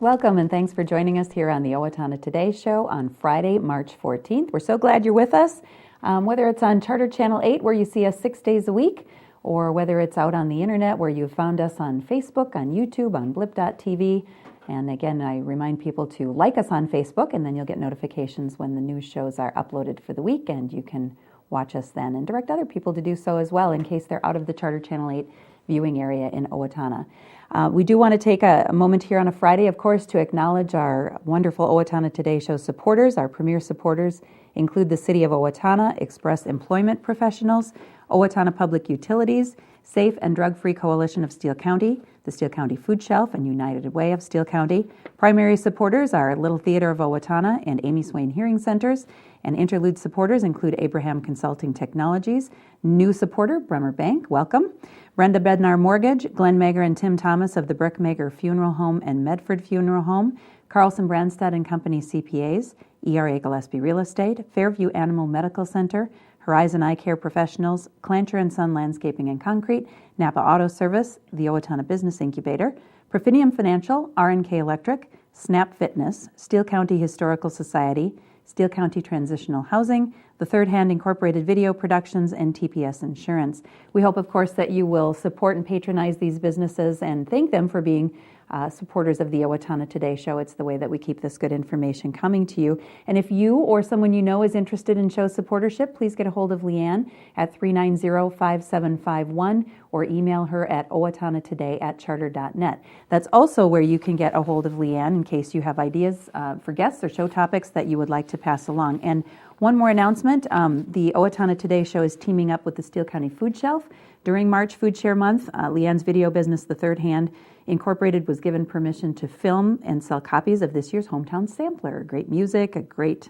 Welcome, and thanks for joining us here on the Owatonna Today Show on Friday, March 14th. We're so glad you're with us, whether it's on Charter Channel 8, where you see us 6 days a week, or whether it's out on the internet, where you've found us on Facebook, on YouTube, on blip.tv. And again, I remind people to like us on Facebook, and then you'll get notifications when the news shows are uploaded for the week, and you can watch us then and direct other people to do so as well in case they're out of the Charter Channel 8 viewing area in Owatonna. We do want to take a moment here on a Friday, of course, to acknowledge our wonderful Owatonna Today Show supporters. Our premier supporters include the City of Owatonna, Express Employment Professionals, Owatonna Public Utilities, Safe and Drug-Free Coalition of Steele County, the Steele County Food Shelf, and United Way of Steele County. Primary supporters are Little Theater of Owatonna and Amy Swain Hearing Centers, and interlude supporters include Abraham Consulting Technologies. New supporter, Bremer Bank, welcome. Brenda Bednar Mortgage, Glenn Mager and Tim Thomas of the Brick Mager Funeral Home and Medford Funeral Home, Carlson Brandstad and Company CPAs, ERA Gillespie Real Estate, Fairview Animal Medical Center, Horizon Eye Care Professionals, Clancher and Son Landscaping and Concrete, Napa Auto Service, the Owatonna Business Incubator, Profinium Financial, RNK Electric, Snap Fitness, Steele County Historical Society, Steele County Transitional Housing, the Third Hand Incorporated Video Productions, and TPS Insurance. We hope, of course, that you will support and patronize these businesses and thank them for being supporters of the Owatonna Today Show. It's the way that we keep this good information coming to you. And if you or someone you know is interested in show supportership, please get a hold of Leanne at 390-5751 or email her at owatonnatoday@charter.net. That's also where you can get a hold of Leanne in case you have ideas for guests or show topics that you would like to pass along. And one more announcement, the Owatonna Today Show is teaming up with the Steele County Food Shelf. During March Food Share Month, Leanne's video business, The Third Hand Incorporated, was given permission to film and sell copies of this year's Hometown Sampler. Great music, a great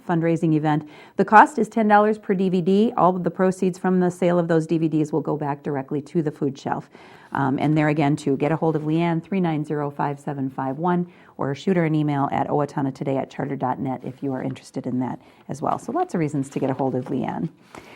fundraising event. The cost is $10 per DVD. All of the proceeds from the sale of those DVDs will go back directly to the food shelf. And there again, to get a hold of Leanne, 390-5751, or shoot her an email at owatonnatoday@charter.net if you are interested in that as well. So lots of reasons to get a hold of Leanne.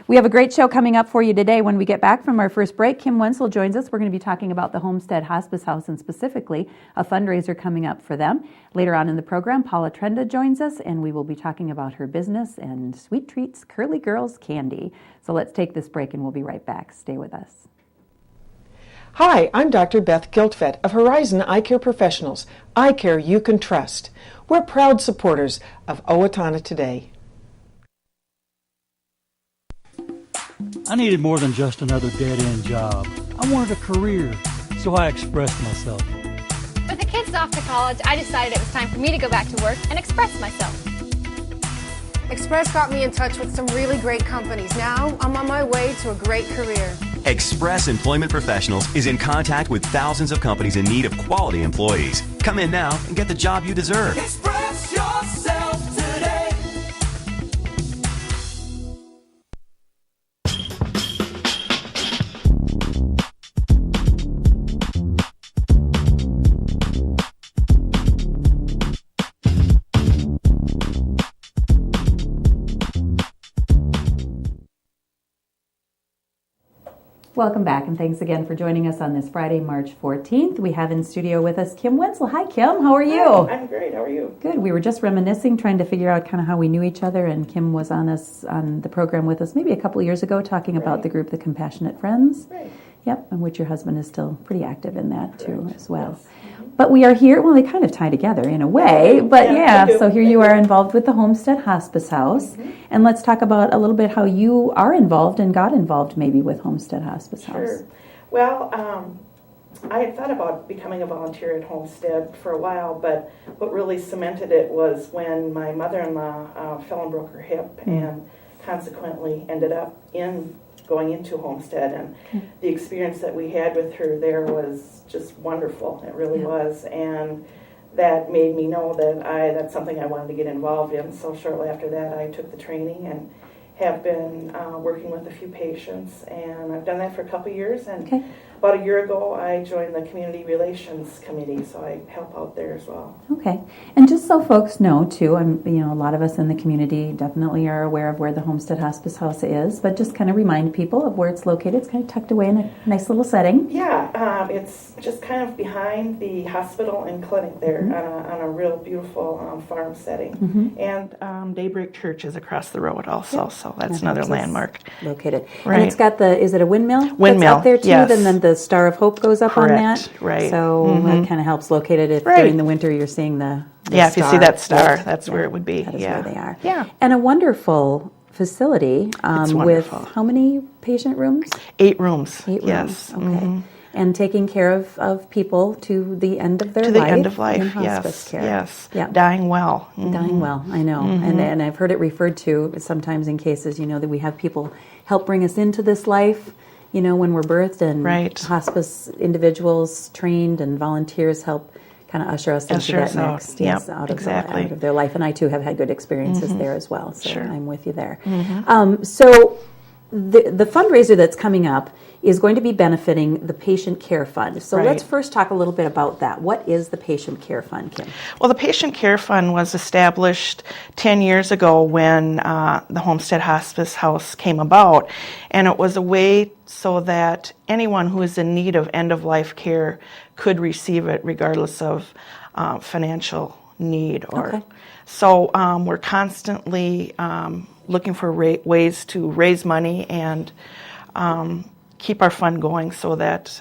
We have a great show coming up for you today. When we get back from our first break, Kim Wencl joins us. We're going to be talking about the Homestead Hospice House and specifically a fundraiser coming up for them. Later on in the program, Paula Trenda joins us, and we will be talking about her business and sweet treats, Curly Girlz Candy. So let's take this break, and we'll be right back. Stay with us. Hi, I'm Dr. Beth Giltfett of Horizon Eye Care Professionals, eye care you can trust. We're proud supporters of Owatonna Today. I needed more than just another dead-end job. I wanted a career, so I expressed myself. With the kids off to college, I decided it was time for me to go back to work and express myself. Express got me in touch with some really great companies. Now I'm on my way to a great career. Express Employment Professionals is in contact with thousands of companies in need of quality employees. Come in now and get the job you deserve. Express yourself today. Welcome back, and thanks again for joining us on this Friday, March 14th. We have in studio with us Kim Wencl. Hi, Kim. How are you? Hi, I'm great. How are you? Good. We were just reminiscing, trying to figure out kind of how we knew each other, and Kim was on the program with us maybe a couple years ago talking about the group, The Compassionate Friends. Right. Yep, and which your husband is still pretty active in that too as well. Yes. But we are here, well, they kind of tie together in a way, but so here you are involved with the Homestead Hospice House, and let's talk about a little bit how you are involved and got involved maybe with Homestead Hospice House. Sure. Well, I had thought about becoming a volunteer at Homestead for a while, but what really cemented it was when my mother-in-law fell and broke her hip and consequently ended up going into Homestead, and the experience that we had with her there was just wonderful. It really was, and that made me know that that's something I wanted to get involved in. So shortly after that, I took the training and have been working with a few patients, and I've done that for a couple years. And Okay. about a year ago, I joined the Community Relations Committee, so I help out there as well. Okay. And just so folks know, too, a lot of us in the community definitely are aware of where the Homestead Hospice House is, but just kind of remind people of where it's located. It's kind of tucked away in a nice little setting. Yeah, it's just kind of behind the hospital and clinic there on a real beautiful farm setting. And Daybreak Church is across the road also, so that's another landmark. Located. Right. And it's got is it a windmill? Windmill, that's up there too? yes. And then the Star of Hope goes up Correct, on that? right. So that kind of helps locate it if Right. during the winter you're seeing the If you see that star, Yep. that's where it would be. That is where they are. Yeah. And a wonderful facility It's with wonderful. how many patient rooms? 8 rooms. 8 yes. rooms. Okay. And taking care of people to the end of their To life. the end of life, in hospice yes. care. Yes. Yeah. Dying well. Dying well, I know. And I've heard it referred to sometimes in cases, that we have people help bring us into this life, when we're birthed, and Right. hospice individuals trained and volunteers help kind of usher us into Usher that us out. next, Yep, yes, out exactly. of their life. And I too have had good experiences there as well. So Sure. I'm with you there. So the fundraiser that's coming up is going to be benefiting the Patient Care Fund. So Right. let's first talk a little bit about that. What is the Patient Care Fund, Kim? Well, the Patient Care Fund was established 10 years ago when the Homestead Hospice House came about, and it was a way so that anyone who is in need of end-of-life care could receive it regardless of financial need. Okay. So we're constantly looking for ways to raise money and keep our fund going so that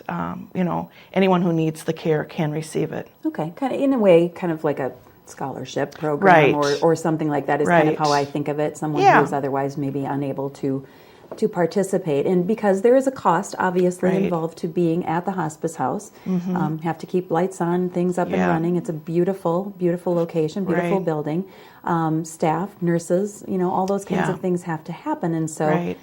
anyone who needs the care can receive it. Okay, kind of in a way, kind of like a scholarship program, Right. or something like that is kind of Right. how I think of it. Someone Yeah. who's otherwise maybe unable to participate, and because there is a cost obviously Right. involved to being at the hospice house, have to keep lights on, things up and Yeah. running. It's a beautiful, beautiful location, beautiful Right. building. Staff, nurses, all those kinds Yeah. of things have to happen, and so. Right.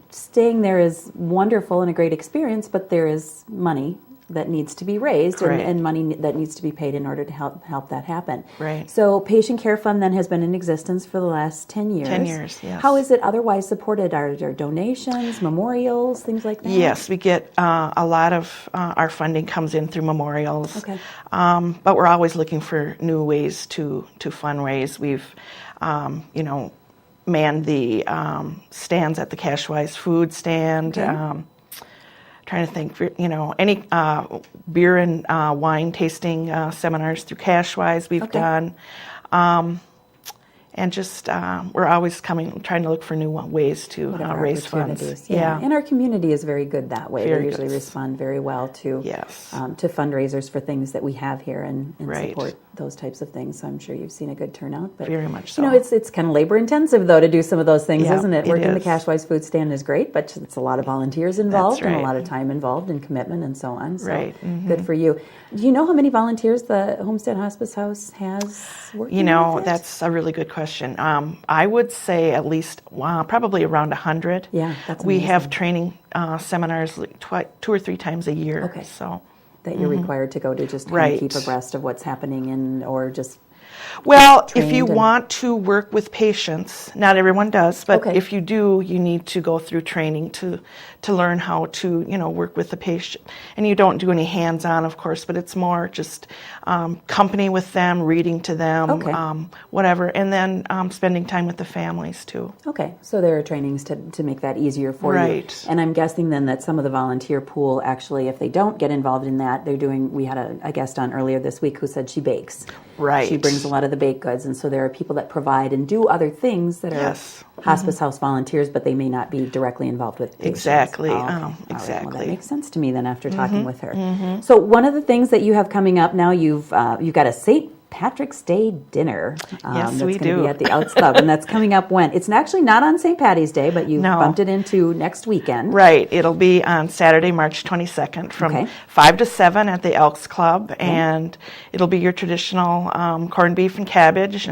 Staying there is wonderful and a great experience, but there is money that needs to be raised Correct. and money that needs to be paid in order to help that happen. Right. So Patient Care Fund then has been in existence for the last 10 years. 10 years, yes. How is it otherwise supported? Are there donations, memorials, things like that? Yes, we get a lot of our funding comes in through memorials. Okay. But we're always looking for new ways to fundraise. We've, manned the stands at the Cashwise food stand. Okay. Trying to think, any beer and wine tasting seminars through Cashwise we've Okay. done. And just, we're always trying to look for new ways to Whatever raise funds. opportunities. Yeah. And our community is very good that way. Very They usually good. respond very well to Yes. to fundraisers for things that we have here and Right. support those types of things. So I'm sure you've seen a good turnout. But Very much so. it's kind of labor intensive though to do some of those things, Yeah, isn't it? it Working the is. Cashwise food stand is great, but it's a lot of volunteers involved and a right. lot of time involved and commitment and so on. So Right. good for you. Do you know how many volunteers the Homestead Hospice House has working with it? That's a really good question. I would say at least probably around 100. Yeah, that's We have amazing. training seminars like 2 or 3 times a year. Okay. So, that you're required to go to just kind Right. of keep abreast of what's happening or just well, if you trained and- want to work with patients, not everyone does, but Okay. if you do, you need to go through training to learn how to, work with the patient. And you don't do any hands-on, of course, but it's more just company with them, reading to them, Okay. whatever, and then spending time with the families too. Okay, so there are trainings to make that easier for you. Right. And I'm guessing then that some of the volunteer pool, actually, if they don't get involved in that, we had a guest on earlier this week who said she bakes. Right. She brings a lot of the baked goods, and so there are people that provide and do other things that are Yes. hospice house volunteers, but they may not be directly involved with patients. Exactly, Oh, okay. All right. Well, exactly. that makes sense to me then after talking with her. So one of the things that you have coming up now, you've got a St. Patrick's Day dinner. Yes, that's we going to do. be at the Elks Club, and that's coming up when? It's actually not on St. Patty's Day, but you've No. bumped it into next weekend. Right. It'll be on Saturday, March 22nd from Okay. 5 to 7 at the Elks Club. And it'll be your traditional corned beef and cabbage.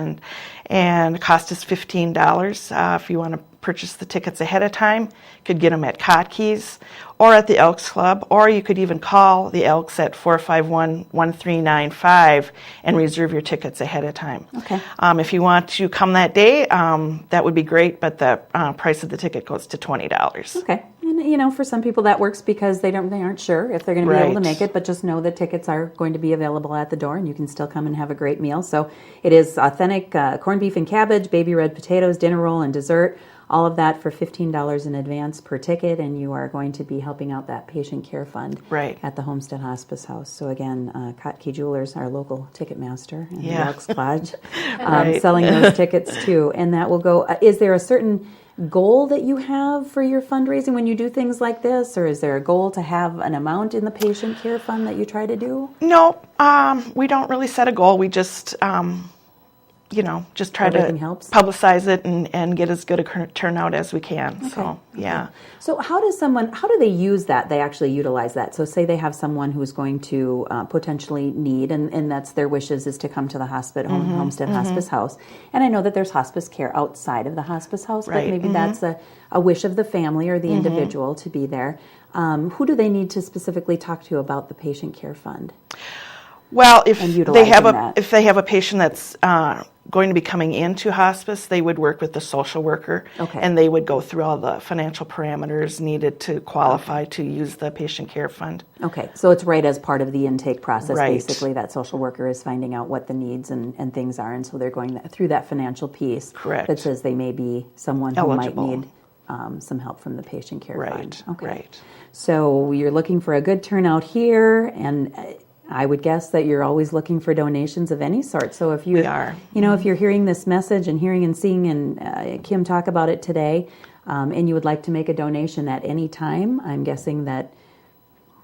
And the cost is $15 if you want to purchase the tickets ahead of time. You could get them at Kotke's or at the Elks Club, or you could even call the Elks at 451-1395 and reserve your tickets ahead of time. Okay. If you want to come that day, that would be great, but the price of the ticket goes to $20. Okay. And, for some people that works because they aren't sure if they're going to be able to make it, but just know that tickets are going to be available at the door and you can still come and have a great meal. So it is authentic corned beef and cabbage, baby red potatoes, dinner roll, and dessert. All of that for $15 in advance per ticket, and you are going to be helping out that Patient Care Fund at the Homestead Hospice House. So again, Kotke Jewelers, our local ticket master, and the Elks Lodge, selling those tickets too. And that will go, is there a certain goal that you have for your fundraising when you do things like this, or is there a goal to have an amount in the Patient Care Fund that you try to do? No, we don't really set a goal. We just just try Everything to helps. publicize it and get as good a turnout as we can. Okay. So, yeah. So how do they use that? They actually utilize that. So say they have someone who's going to potentially need, and that's their wishes is to come to the hospital, Homestead Hospice House. And I know that there's hospice care outside of the hospice house, but maybe that's a wish of the family or the individual to be there. Who do they need to specifically talk to about the Patient Care Fund? Well, if they have a that. patient that's going to be coming into hospice, they would work with the social worker, Okay. and they would go through all the financial parameters needed to qualify to use the Patient Care Fund. Okay, so it's right as part of the intake process, Right. basically, that social worker is finding out what the needs and things are, and so they're going through that financial piece Correct. that says they may be someone who Eligible. might need some help from the Patient Care Fund. Okay. Right. So you're looking for a good turnout here, and I would guess that you're always looking for donations of any sort. So if We are. if you're hearing this message and hearing and seeing and Kim talk about it today, and you would like to make a donation at any time, I'm guessing that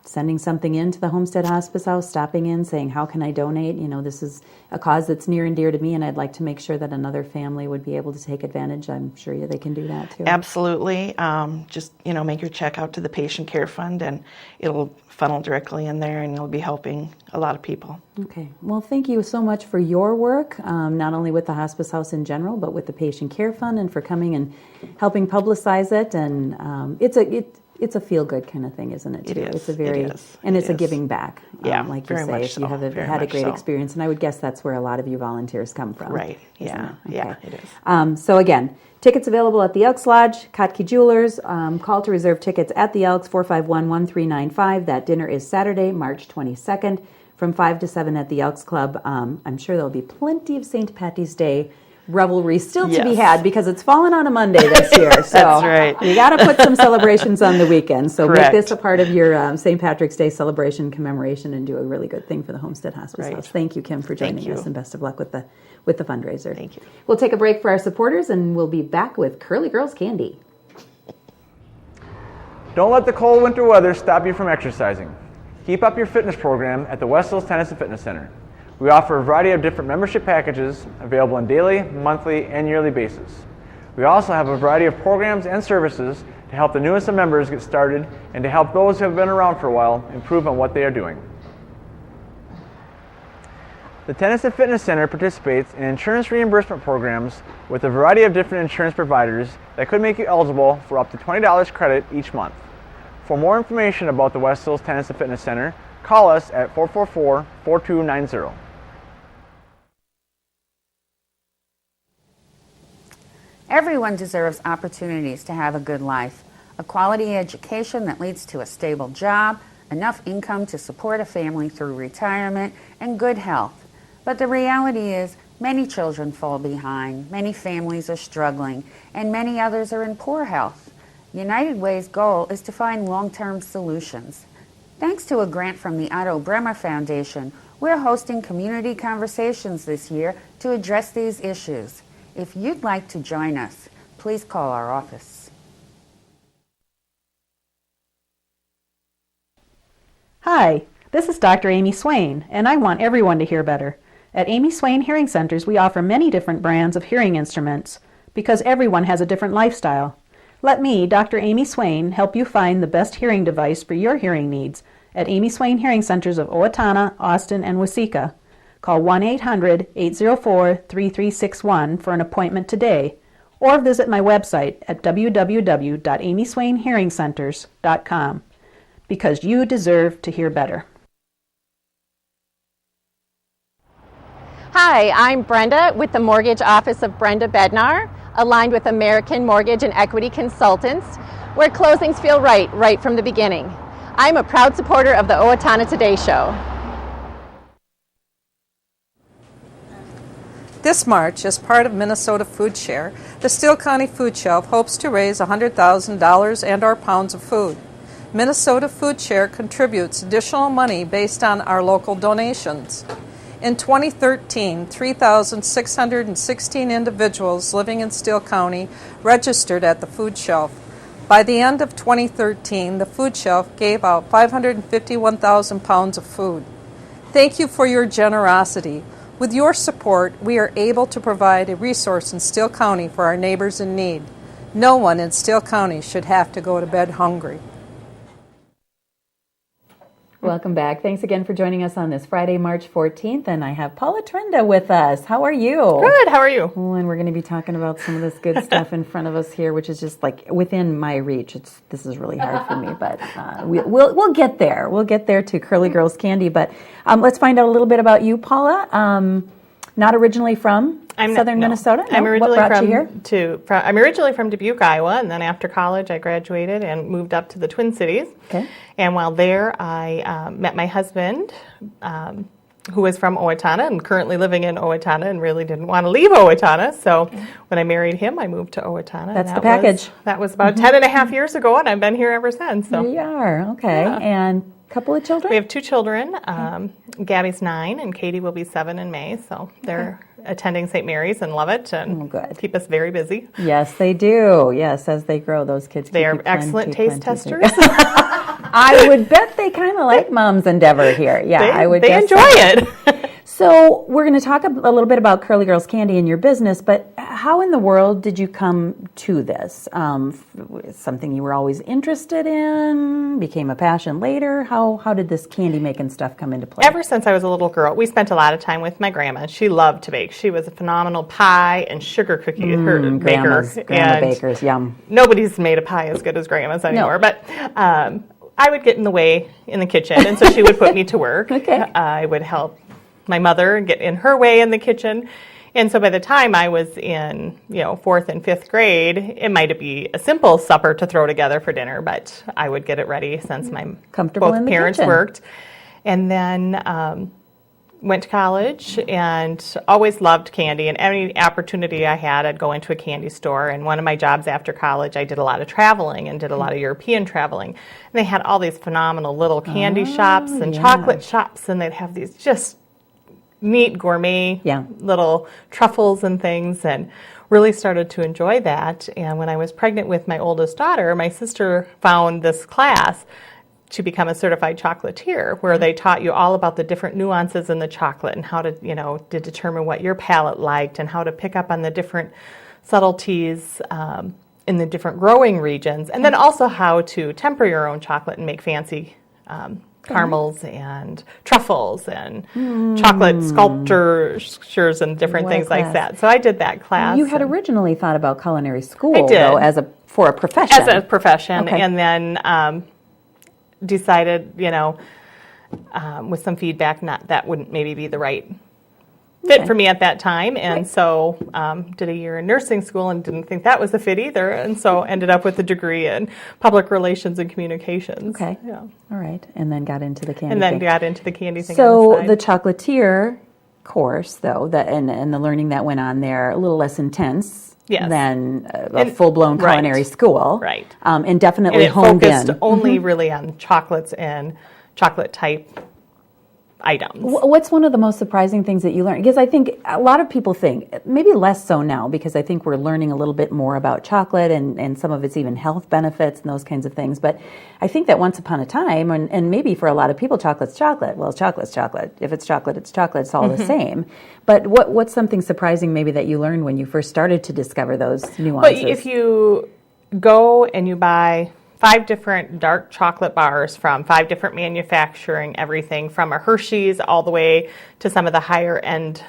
sending something in to the Homestead Hospice House, stopping in, saying, how can I donate? This is a cause that's near and dear to me, and I'd like to make sure that another family would be able to take advantage. I'm sure they can do that too. Absolutely. Just, make your check out to the Patient Care Fund, and it'll funnel directly in there, and you'll be helping a lot of people. Okay. Well, thank you so much for your work, not only with the Hospice House in general, but with the Patient Care Fund, and for coming and helping publicize it. And it's a feel-good kind of thing, isn't it? Too? It is. It's a very, It is. and it's It a is. giving back. Yeah, like you very say, much if you so. have Very had a much great so. experience, and I would guess that's where a lot of you volunteers come from. Right. Yeah. isn't it? Yeah, Okay. it is. So again, tickets available at the Elks Lodge, Kotke Jewelers. Call to reserve tickets at the Elks, 451-1395. That dinner is Saturday, March 22nd, from 5 to 7 at the Elks Club. I'm sure there'll be plenty of St. Patty's Day revelry still to be Yes. had because it's fallen on a Monday this year. So That's right. you got to put some celebrations on the weekend. So Correct. make this a part of your St. Patrick's Day celebration commemoration and do a really good thing for the Homestead Hospice Right. House. Thank you, Kim, for joining Thank you. us, and best of luck with the fundraiser. Thank you. We'll take a break for our supporters, and we'll be back with Curly Girlz Candy. Don't let the cold winter weather stop you from exercising. Keep up your fitness program at the West Hills Tennis and Fitness Center. We offer a variety of different membership packages available on daily, monthly, and yearly basis. We also have a variety of programs and services to help the newest of members get started and to help those who have been around for a while improve on what they are doing. The Tennis and Fitness Center participates in insurance reimbursement programs with a variety of different insurance providers that could make you eligible for up to $20 credit each month. For more information about the West Hills Tennis and Fitness Center, call us at 444-4290. Everyone deserves opportunities to have a good life, a quality education that leads to a stable job, enough income to support a family through retirement, and good health. But the reality is, many children fall behind, many families are struggling, and many others are in poor health. United Way's goal is to find long-term solutions. Thanks to a grant from the Otto Bremer Foundation, we're hosting community conversations this year to address these issues. If you'd like to join us, please call our office. Hi, this is Dr. Amy Swain, and I want everyone to hear better. At Amy Swain Hearing Centers, we offer many different brands of hearing instruments because everyone has a different lifestyle. Let me, Dr. Amy Swain, help you find the best hearing device for your hearing needs at Amy Swain Hearing Centers of Owatonna, Austin, and Waseca. Call 1-800-804-3361 for an appointment today, or visit my website at www.amyswainhearingcenters.com, because you deserve to hear better. Hi, I'm Brenda with the Mortgage Office of Brenda Bednar, aligned with American Mortgage and Equity Consultants, where closings feel right from the beginning. I'm a proud supporter of the Owatonna Today Show. This March, as part of Minnesota Food Share, the Steele County Food Shelf hopes to raise $100,000 and/or pounds of food. Minnesota Food Share contributes additional money based on our local donations. In 2013, 3,616 individuals living in Steele County registered at the Food Shelf. By the end of 2013, the Food Shelf gave out 551,000 pounds of food. Thank you for your generosity. With your support, we are able to provide a resource in Steele County for our neighbors in need. No one in Steele County should have to go to bed hungry. Welcome back. Thanks again for joining us on this Friday, March 14th, and I have Paula Trenda with us. How are you? Good. How are you? Oh, and we're going to be talking about some of this good stuff in front of us here, which is just like within my reach. This is really hard for me, but we'll get there. We'll get there to Curly Girlz Candy. But let's find out a little bit about you, Paula. Not originally from Southern Minnesota. I'm originally what brought you here? I'm originally from Dubuque, Iowa, and then after college I graduated and moved up to the Twin Cities. Okay. And while there, I met my husband, who was from Owatonna and currently living in Owatonna, and really didn't want to leave Owatonna. So when I married him, I moved to Owatonna. That's the package. That was about 10 and a half years ago, and I've been here ever since. So. Here you are. Okay. Yeah. And couple of children? We have 2 children. Gabby's 9 and Katie will be 7 in May. So they're attending St. Mary's and love it and keep us very busy. Yes, they do. Yes, as they grow, those kids They are excellent taste testers. I would bet they kind of like Mom's endeavor here. Yeah, I would. They enjoy it. So we're going to talk a little bit about Curly Girlz Candy and your business, but how in the world did you come to this? Something you were always interested in, became a passion later? How did this candy making stuff come into play? Ever since I was a little girl, we spent a lot of time with my grandma. She loved to bake. She was a phenomenal pie and sugar cookie baker. Grandma bakers, yum. Nobody's made a pie as good as Grandma's anymore, but I would get in the way in the kitchen, and so she would put me to work. I would help my mother get in her way in the kitchen. And so by the time I was in, 4th and 5th grade, it might be a simple supper to throw together for dinner, but I would get it ready since my both parents worked. And then went to college and always loved candy. And any opportunity I had, I'd go into a candy store. And one of my jobs after college, I did a lot of traveling and did a lot of European traveling. And they had all these phenomenal little candy shops and chocolate shops, and they'd have these just neat gourmet little truffles and things, and really started to enjoy that. And when I was pregnant with my oldest daughter, my sister found this class to become a certified chocolatier, where they taught you all about the different nuances in the chocolate and how to, to determine what your palate liked and how to pick up on the different subtleties in the different growing regions, and then also how to temper your own chocolate and make fancy caramels and truffles and chocolate sculptures and different things like that. So I did that class. You had originally thought about culinary school, though, for a profession. As a profession, and then decided, with some feedback, that wouldn't maybe be the right fit for me at that time, and so did a year in nursing school and didn't think that was a fit either, and so ended up with a degree in public relations and communications. Okay. Yeah. All right. And then got into the candy thing. thing So on the chocolatier course, though, and the learning that went on there, a little less intense than a full-blown culinary school. Right. And definitely honed in. Focused only really on chocolates and chocolate-type items. What's one of the most surprising things that you learned? Because I think a lot of people think, maybe less so now, because I think we're learning a little bit more about chocolate and some of its even health benefits and those kinds of things. But I think that once upon a time, and maybe for a lot of people, chocolate's chocolate. Well, chocolate's chocolate. If it's chocolate, it's chocolate. It's all the same. But what's something surprising maybe that you learned when you first started to discover those nuances? Well, if you go and you buy 5 different dark chocolate bars from 5 different manufacturing, everything from a Hershey's all the way to some of the higher end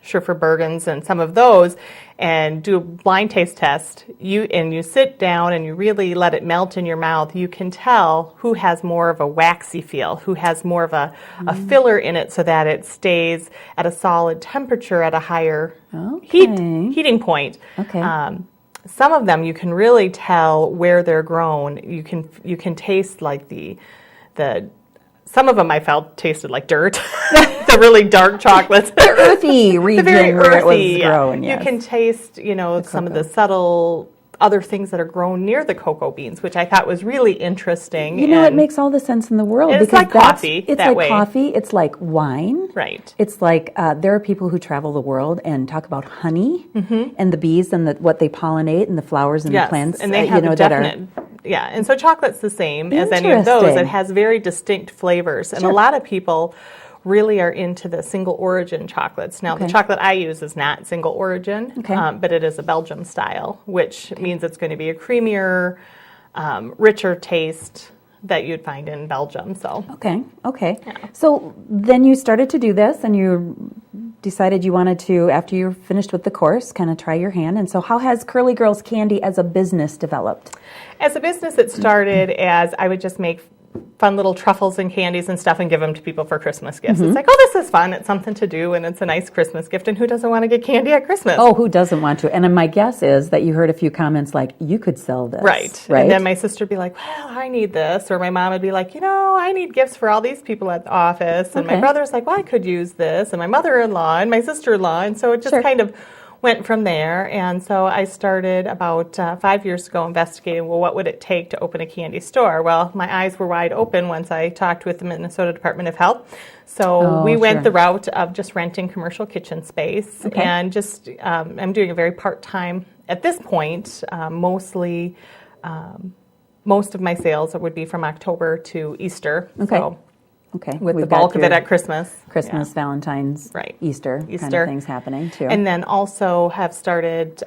Schiffer Bergens and some of those, and do a blind taste test. You sit down and you really let it melt in your mouth. You can tell who has more of a waxy feel, who has more of a filler in it, so that it stays at a solid temperature at a higher heating point. Okay. Some of them you can really tell where they're grown. You can taste like the some of them I felt tasted like dirt. The really dark chocolates. The earthy region where it was grown. You can taste, some of the subtle other things that are grown near the cocoa beans, which I thought was really interesting. It makes all the sense in the world. It's like coffee. It's like coffee. It's like wine. Right. It's like there are people who travel the world and talk about honey and the bees and what they pollinate and the flowers and the plants. And they have and so chocolate's the same as any of those. It has very distinct flavors, and a lot of people really are into the single origin chocolates. Now, the chocolate I use is not single origin, but it is a Belgium style, which means it's going to be a creamier, richer taste that you'd find in Belgium. So So then you started to do this, and you decided you wanted to, after you finished with the course, kind of try your hand. And so how has Curly Girlz Candy as a business developed? As a business, it started as I would just make fun little truffles and candies and stuff and give them to people for Christmas gifts. It's like, this is fun. It's something to do, and it's a nice Christmas gift. And who doesn't want to get candy at Christmas? Oh, who doesn't want to? And my guess is that you heard a few comments like, you could sell this. Right. And then my sister would be like, well, I need this. Or my mom would be like, I need gifts for all these people at the office. And my brother's like, well, I could use this. And my mother-in-law and my sister-in-law. And so it just kind of went from there. And so I started about 5 years ago investigating, what would it take to open a candy store? Well, my eyes were wide open once I talked with the Minnesota Department of Health. So we went the route of just renting commercial kitchen space and just, I'm doing a very part-time, at this point, mostly, most of my sales would be from October to Easter. With the bulk of it at Christmas. Valentine's, Easter kind of things happening too. And then also have started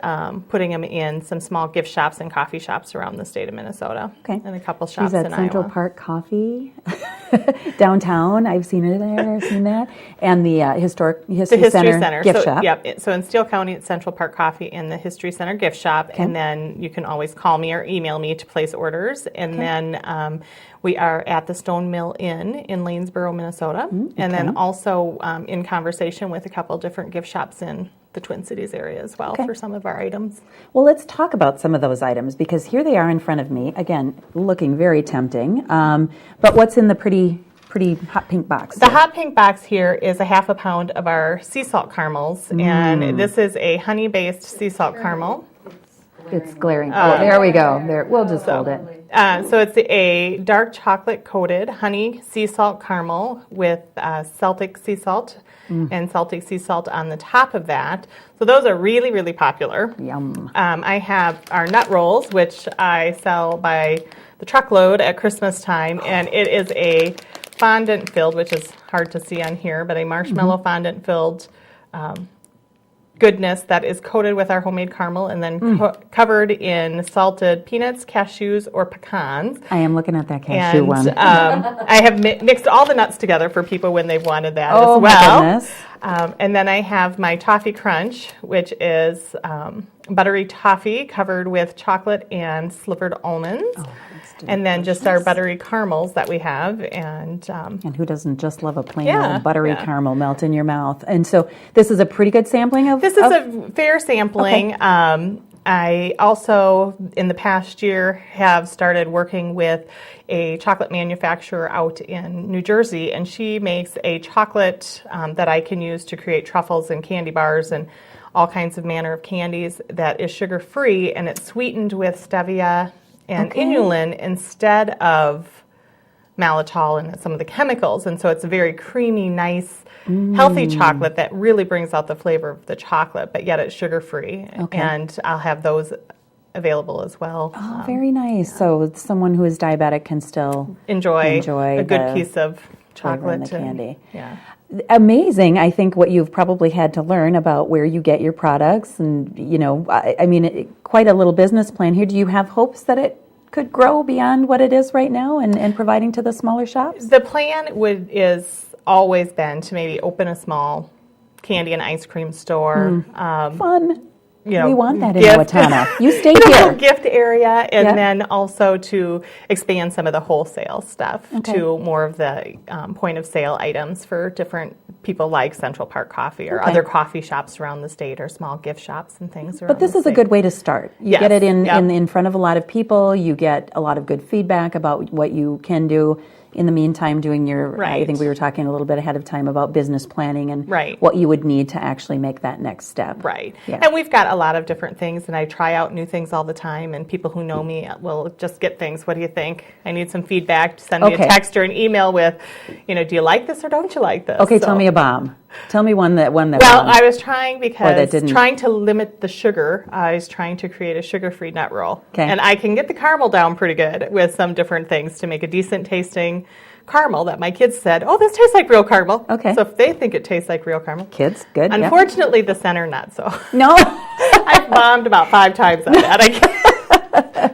putting them in some small gift shops and coffee shops around the state of Minnesota. And a couple shops in Iowa. She's at Central Park Coffee downtown. I've seen it there. I've seen that. And the History Center gift shop. So in Steele County, it's Central Park Coffee and the History Center gift shop. And then you can always call me or email me to place orders. And then we are at the Stone Mill Inn in Lanesboro, Minnesota, and then also in conversation with a couple different gift shops in the Twin Cities area as well for some of our items. Well, let's talk about some of those items, because here they are in front of me, again, looking very tempting. But what's in the pretty hot pink box? The hot pink box here is a half a pound of our sea salt caramels, and this is a honey-based sea salt caramel. It's glaring. There we go. There, we'll just hold it. So it's a dark chocolate-coated honey sea salt caramel with Celtic sea salt and Celtic sea salt on the top of that. So those are really, really popular. Yum. I have our nut rolls, which I sell by the truckload at Christmas time, and it is a fondant-filled, which is hard to see on here, but a marshmallow fondant-filled goodness that is coated with our homemade caramel and then covered in salted peanuts, cashews, or pecans. I am looking at that cashew one. I have mixed all the nuts together for people when they've wanted that as well. My goodness. And then I have my toffee crunch, which is buttery toffee covered with chocolate and slivered almonds. And then just our buttery caramels that we have. And who doesn't just love a plain old buttery caramel melt in your mouth? And so this is a pretty good sampling of... This is a fair sampling. I also, in the past year, have started working with a chocolate manufacturer out in New Jersey, and she makes a chocolate that I can use to create truffles and candy bars and all kinds of manner of candies that is sugar-free, and it's sweetened with stevia and inulin instead of maltitol and some of the chemicals. And so it's a very creamy, nice, healthy chocolate that really brings out the flavor of the chocolate, but yet it's sugar-free. And I'll have those available as well. Oh, very nice. So someone who is diabetic can still enjoy a good piece of chocolate and the candy. amazing, I think, what you've probably had to learn about where you get your products and, you know, I mean, quite a little business plan here. Do you have hopes that it could grow beyond what it is right now and providing to the smaller shops? The plan is always been to maybe open a small candy and ice cream store. Fun. You know, we want that gift, in Owatonna. You stay the here. whole gift area, and then also to expand some of the wholesale stuff to more of the point of sale items for different people like Central Park Coffee or other coffee shops around the state or small gift shops and things around But this the is state. a good way to start. You get it in front of a lot of people. You get a lot of good feedback about what you can do. In the meantime, doing your, I think we were talking a little bit ahead of time about business planning and what you would need to actually make that next step. Right. Yeah. And we've got a lot of different things, and I try out new things all the time, and people who know me will just get things. What do you think? I need some feedback. Send me a text or an email with, do you like this or don't you like this? Okay, tell me a bomb. Tell me one that Well, won. I was trying trying to limit the sugar. I was trying to create a sugar-free nut roll. And I can get the caramel down pretty good with some different things to make a decent tasting caramel that my kids said, oh, this tastes like real caramel. So if they think it tastes like real caramel. Kids, good. Unfortunately, the center nut, so. No. I've bombed about 5 times on that. I can't.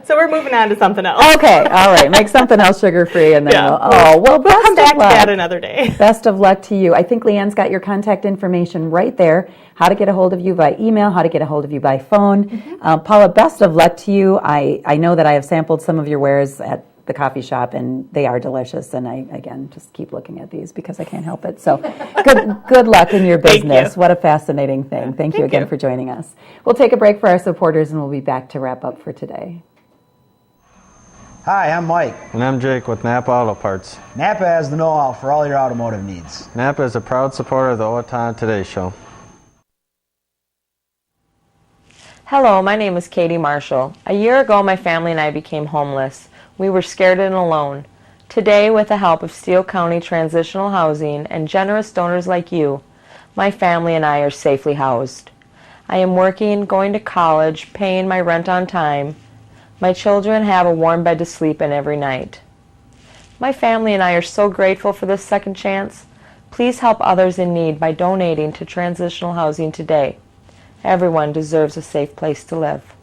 So we're moving on to something else. Okay, all right. Make something else sugar-free, and then we'll come back of luck. to that another day. Best of luck to you. I think Leanne's got your contact information right there. How to get a hold of you by email, how to get a hold of you by phone. Paula, best of luck to you. I know that I have sampled some of your wares at the coffee shop, and they are delicious. And I, again, just keep looking at these because I can't help it. So good luck in your business. What a fascinating thing. Thank you again for joining us. We'll take a break for our supporters, and we'll be back to wrap up for today. Hi, I'm Mike. And I'm Jake with Napa Auto Parts. Napa has the know-how for all your automotive needs. Napa is a proud supporter of the Owatonna Today Show. Hello, my name is Katie Marshall. A year ago, my family and I became homeless. We were scared and alone. Today, with the help of Steele County Transitional Housing and generous donors like you, my family and I are safely housed. I am working, going to college, paying my rent on time. My children have a warm bed to sleep in every night. My family and I are so grateful for this second chance. Please help others in need by donating to transitional housing today. Everyone deserves a safe place to live.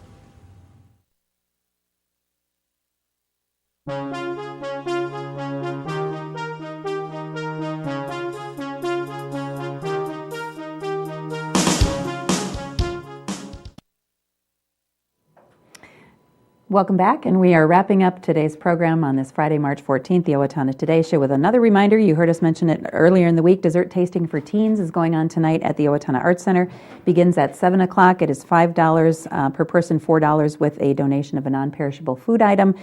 Welcome back, and we are wrapping up today's program on this Friday, March 14th, the Owatonna Today Show, with another reminder. You heard us mention it earlier in the week. Dessert tasting for teens is going on tonight at the Owatonna Arts Center. Begins at 7 o'clock. It is $5 per person, $4 with a donation of a non-perishable food item.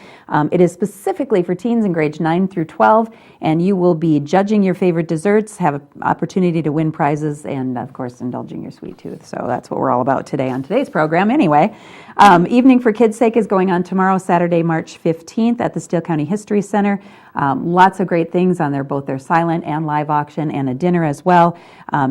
It is specifically for teens in grades 9 through 12, and you will be judging your favorite desserts, have an opportunity to win prizes, and, of course, indulging your sweet tooth. So that's what we're all about today on today's program. Anyway, Evening for Kids' Sake is going on tomorrow, Saturday, March 15th at the Steele County History Center. Lots of great things on there, both their silent and live auction and a dinner as well.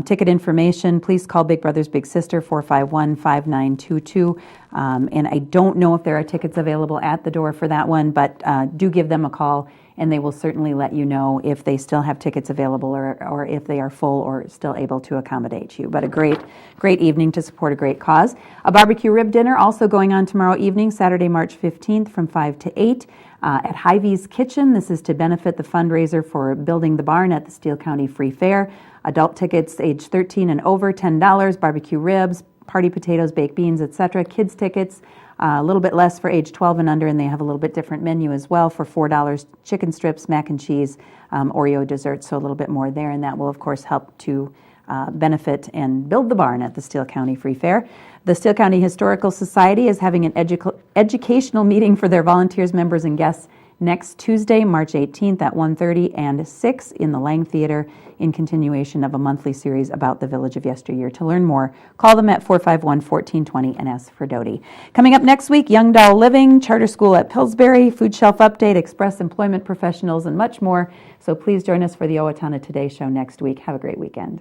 Ticket information, please call Big Brothers Big Sister, 451-5922. And I don't know if there are tickets available at the door for that one, but do give them a call, and they will certainly let you know if they still have tickets available or if they are full or still able to accommodate you. But a great evening to support a great cause. A barbecue rib dinner also going on tomorrow evening, Saturday, March 15th from 5 to 8 at Hy-Vee's Kitchen. This is to benefit the fundraiser for building the barn at the Steele County Free Fair. Adult tickets age 13 and over, $10, barbecue ribs, party potatoes, baked beans, etc. Kids tickets, a little bit less for age 12 and under, and they have a little bit different menu as well for $4, chicken strips, mac and cheese, Oreo desserts, so a little bit more there, and that will, of course, help to benefit and build the barn at the Steele County Free Fair. The Steele County Historical Society is having an educational meeting for their volunteers, members, and guests next Tuesday, March 18th at 1:30 and 6 in the Lang Theater in continuation of a monthly series about the Village of Yesteryear. To learn more, call them at 451-1420 and ask for Doty. Coming up next week, Young Doll Living, Charter School at Pillsbury, Food Shelf Update, Express Employment Professionals, and much more. So please join us for the Owatonna Today Show next week. Have a great weekend.